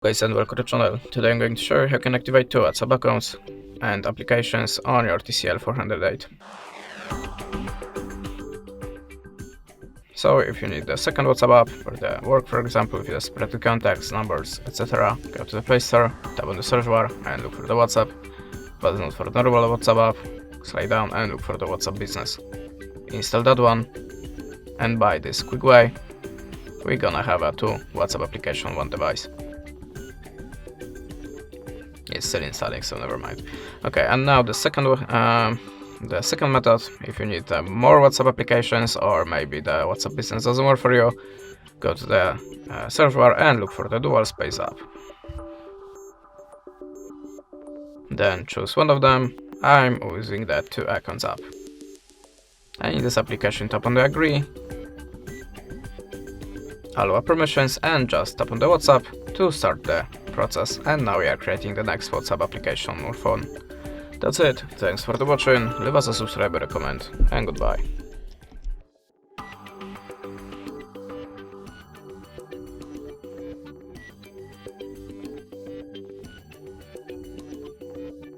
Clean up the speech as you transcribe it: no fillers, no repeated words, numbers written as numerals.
Guys, and welcome to the channel. Today I'm going to show you how you can activate two WhatsApp accounts and applications on your TCL 408. So if you need the second WhatsApp app for the work, for example, if you have spread contacts, numbers, etc., go to the Play Store, tap on the search bar and look for the WhatsApp, but not for the normal WhatsApp app, slide down and look for the WhatsApp Business. Install that one, and by this quick way, we're gonna have a two WhatsApp application on one device. It's still installing, so never mind. Okay, and now the second method, if you need more WhatsApp applications, or maybe the WhatsApp Business doesn't work for you, go to the search bar and look for the dual space app. Then choose one of them. I'm using the two accounts app. And in this application, tap on the agree, allow permissions, and just tap on the WhatsApp to start the process. And now we are creating the next WhatsApp application on our phone. That's it. Thanks for the watching. Leave us a subscribe, a comment, and goodbye.